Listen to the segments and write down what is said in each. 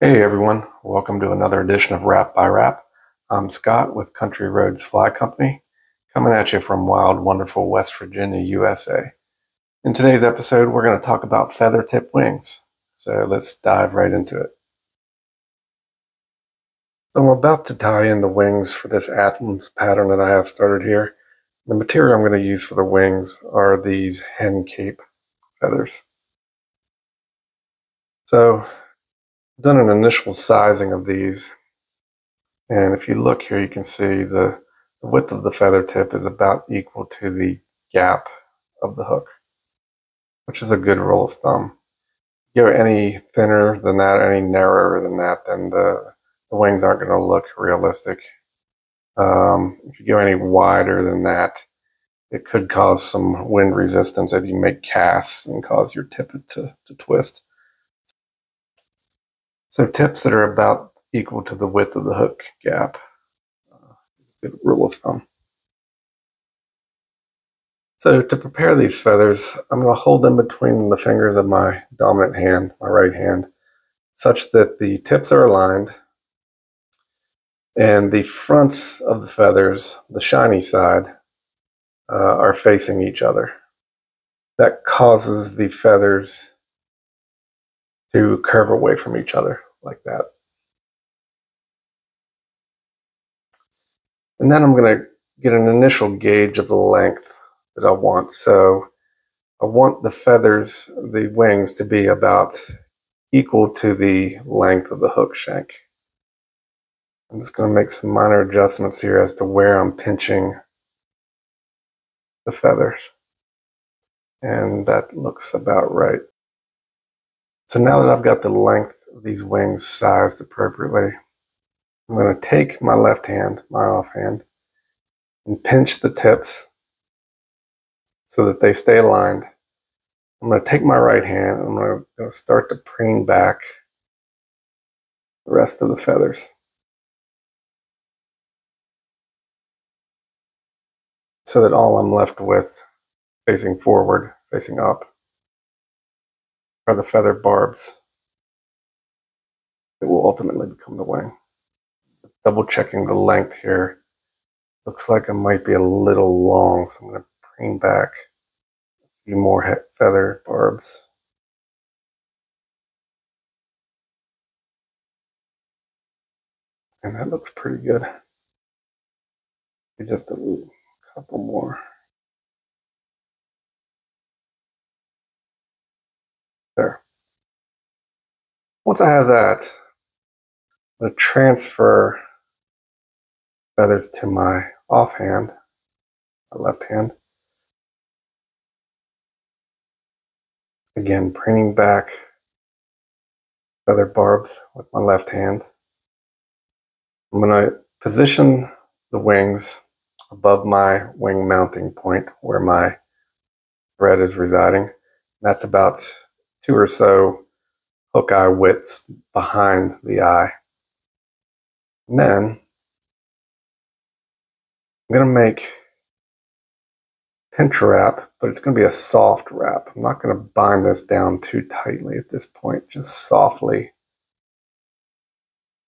Hey everyone, welcome to another edition of Wrap by Wrap. I'm Scott with Country Roads Fly Company, coming at you from wild, wonderful West Virginia, USA. In today's episode, we're going to talk about feather tip wings. So let's dive right into it. So I'm about to tie in the wings for this Adams pattern that I have started here. The material I'm going to use for the wings are these hen cape feathers. So I've done an initial sizing of these. And if you look here, you can see the width of the feather tip is about equal to the gap of the hook, which is a good rule of thumb. If you go any thinner than that, any narrower than that, then the wings aren't going to look realistic. If you go any wider than that, it could cause some wind resistance as you make casts and cause your tip to twist. So tips that are about equal to the width of the hook gap is a good rule of thumb. So to prepare these feathers, I'm going to hold them between the fingers of my dominant hand, my right hand, such that the tips are aligned and the fronts of the feathers, the shiny side, are facing each other. That causes the feathers to curve away from each other like that. And then I'm going to get an initial gauge of the length that I want. So I want the feathers, the wings, to be about equal to the length of the hook shank. I'm just going to make some minor adjustments here as to where I'm pinching the feathers. And that looks about right. So now that I've got the length of these wings sized appropriately, I'm going to take my left hand, my offhand, and pinch the tips so that they stay aligned. I'm going to take my right hand and I'm going to start to preen back the rest of the feathers, so that all I'm left with, facing forward, facing up, are the feather barbs that will ultimately become the wing. Just double checking the length here. Looks like it might be a little long, so I'm going to preen back a few more feather barbs. And that looks pretty good. Just a couple more. There. Once I have that, I'm going to transfer feathers to my offhand, my left hand. Again, preening back feather barbs with my left hand. I'm going to position the wings above my wing mounting point where my thread is residing. That's about 2 or so hook eye widths behind the eye. And then I'm going to make pinch wrap, but it's going to be a soft wrap. I'm not going to bind this down too tightly at this point, just softly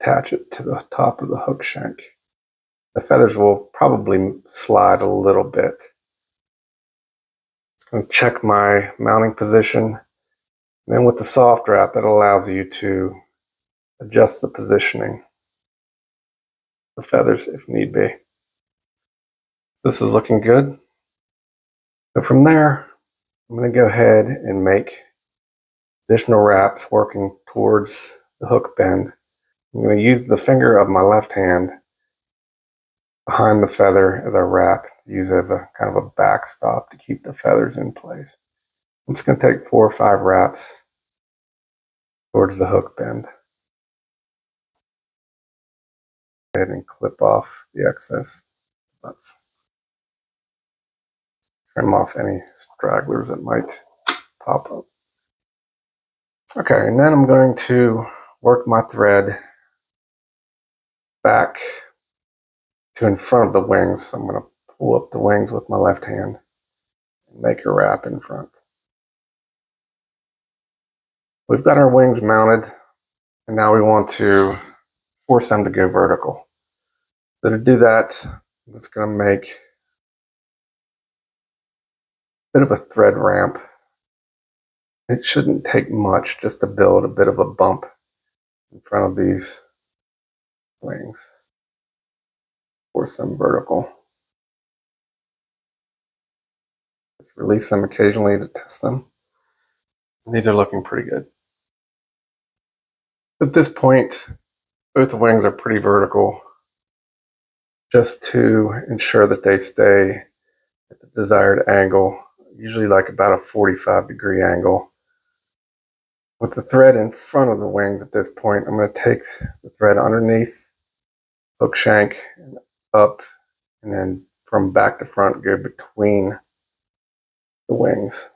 attach it to the top of the hook shank. The feathers will probably slide a little bit. Just going to check my mounting position. And then with the soft wrap, that allows you to adjust the positioning of the feathers if need be. This is looking good. So from there, I'm going to go ahead and make additional wraps working towards the hook bend. I'm going to use the finger of my left hand behind the feather as I wrap, use as a kind of a backstop to keep the feathers in place. I'm just going to take 4 or 5 wraps towards the hook bend. Go ahead and clip off the excess. Let's trim off any stragglers that might pop up. Okay, and then I'm going to work my thread back to in front of the wings. So I'm going to pull up the wings with my left hand and make a wrap in front. We've got our wings mounted And now we want to force them to go vertical. So to do that, I'm just going to make a bit of a thread ramp. It shouldn't take much just to build a bit of a bump in front of these wings. Force them vertical. Just release them occasionally to test them. And these are looking pretty good. At this point, both the wings are pretty vertical, just to ensure that they stay at the desired angle, usually like about a 45-degree angle. With the thread in front of the wings at this point, I'm going to take the thread underneath, hook shank, and up, and then from back to front, go between the wings.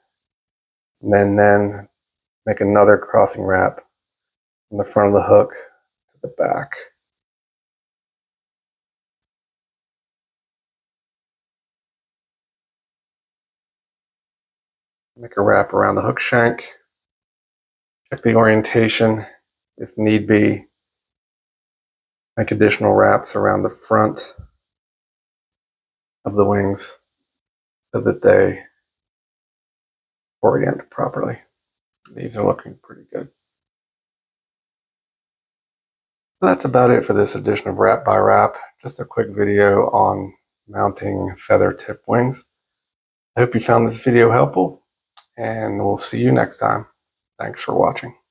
And then make another crossing wrap from the front of the hook to the back. Make a wrap around the hook shank. Check the orientation if need be. Make additional wraps around the front of the wings so that they orient properly. These are looking pretty good. So that's about it for this edition of Wrap by Wrap. Just a quick video on mounting feather tip wings. I hope you found this video helpful, and we'll see you next time. Thanks for watching.